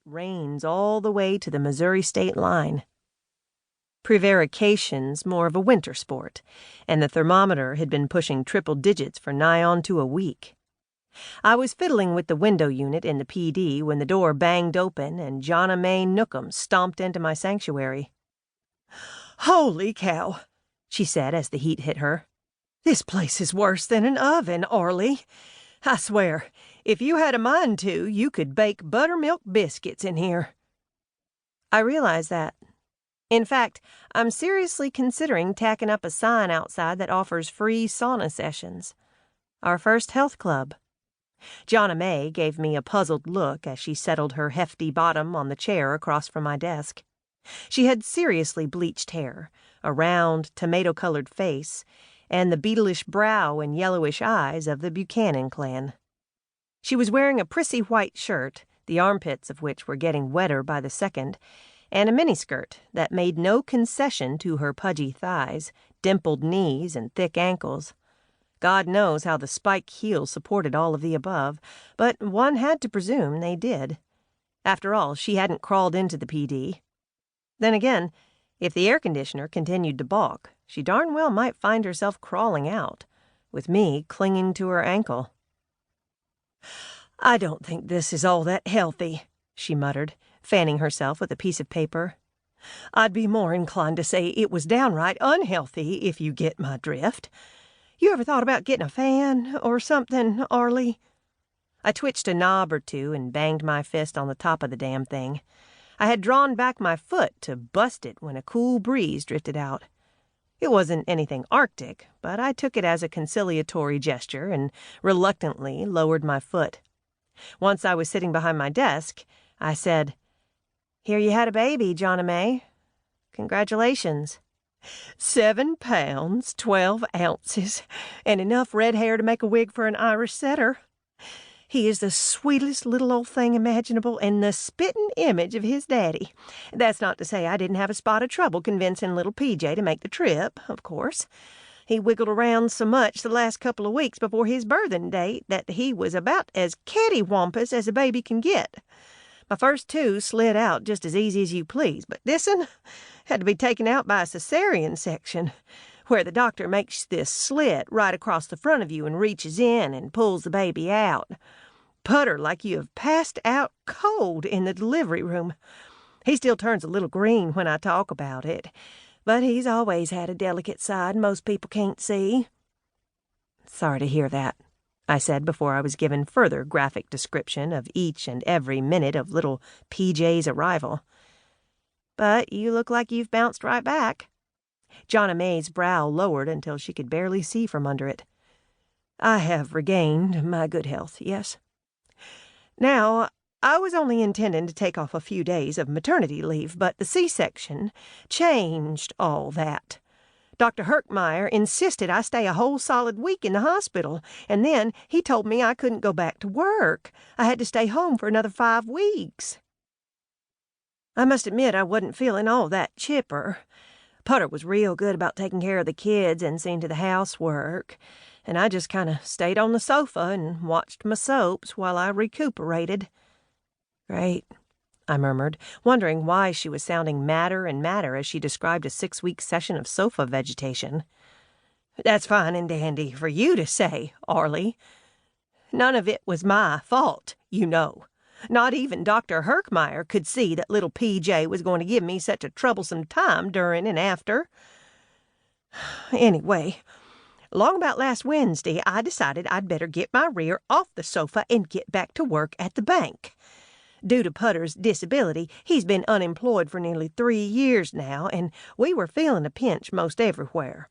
that rains all the way to the Missouri state line. Prevarication's more of a winter sport, and the thermometer had been pushing triple digits for nigh on to a week. I was fiddling with the window unit in the PD when the door banged open and Jonna May Nookham stomped into my sanctuary. "Holy cow," she said as the heat hit her. "This place is worse than an oven, Arly. I swear, if you had a mind to, you could bake buttermilk biscuits in here." I realize that. In fact, I'm seriously considering tacking up a sign outside that offers free sauna sessions. Our first health club. Jonna May gave me a puzzled look as she settled her hefty bottom on the chair across from my desk. She had seriously bleached hair, a round, tomato-colored face, and the beetleish brow and yellowish eyes of the Buchanan clan. She was wearing a prissy white shirt, the armpits of which were getting wetter by the second, and a miniskirt that made no concession to her pudgy thighs, dimpled knees, and thick ankles. God knows how the spike heels supported all of the above, but one had to presume they did. After all, she hadn't crawled into the PD. Then again, if the air conditioner continued to balk, she darn well might find herself crawling out, with me clinging to her ankle. "I don't think this is all that healthy," she muttered, fanning herself with a piece of paper. "I'd be more inclined to say it was downright unhealthy, if you get my drift. You ever thought about getting a fan or something, Arly?" I twitched a knob or two and banged my fist on the top of the damn thing. I had drawn back my foot to bust it when a cool breeze drifted out. It wasn't anything Arctic, but I took it as a conciliatory gesture and reluctantly lowered my foot. Once I was sitting behind my desk, I said, "Hear you had a baby, Jonna May. Congratulations." 7 pounds, 12 ounces, and enough red hair to make a wig for an Irish setter. He is the sweetest little old thing imaginable and the spitting image of his daddy. That's not to say I didn't have a spot of trouble convincing little PJ to make the trip, of course. He wiggled around so much the last couple of weeks before his birthing date that he was about as cattywampus as a baby can get. My first 2 slid out just as easy as you please, but this'n had to be taken out by a cesarean section, where the doctor makes this slit right across the front of you and reaches in and pulls the baby out. Putter like you have passed out cold in the delivery room. He still turns a little green when I talk about it, but he's always had a delicate side most people can't see." "Sorry to hear that," I said before I was given further graphic description of each and every minute of little PJ's arrival. "But you look like you've bounced right back." Jonna May's brow lowered until she could barely see from under it. "I have regained my good health, yes. Now, I was only intending to take off a few days of maternity leave, but the C-section changed all that. Dr. Herkmeyer insisted I stay a whole solid week in the hospital, and then he told me I couldn't go back to work. I had to stay home for another 5 weeks. I must admit I wasn't feeling all that chipper. Putter was real good about taking care of the kids and seeing to the housework, and I just kind of stayed on the sofa and watched my soaps while I recuperated." "Great," I murmured, wondering why she was sounding madder and madder as she described a 6-week session of sofa vegetation. "That's fine and dandy for you to say, Arly. None of it was my fault, you know. Not even Dr. Herkmeyer could see that little PJ was going to give me such a troublesome time during and after. Anyway, long about last Wednesday, I decided I'd better get my rear off the sofa and get back to work at the bank. Due to Putter's disability, he's been unemployed for nearly 3 years now, and we were feeling a pinch most everywhere.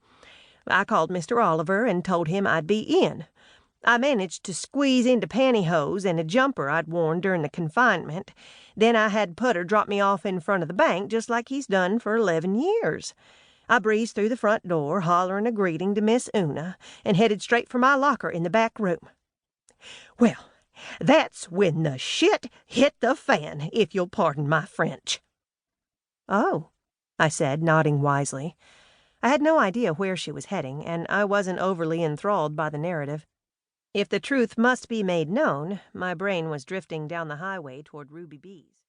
I called Mr. Oliver and told him I'd be in. I managed to squeeze into pantyhose and a jumper I'd worn during the confinement. Then I had Putter drop me off in front of the bank just like he's done for 11 years. I breezed through the front door, hollering a greeting to Miss Una, and headed straight for my locker in the back room. Well, that's when the shit hit the fan, if you'll pardon my French." "Oh," I said, nodding wisely. I had no idea where she was heading, and I wasn't overly enthralled by the narrative. If the truth must be made known, my brain was drifting down the highway toward Ruby Bee's.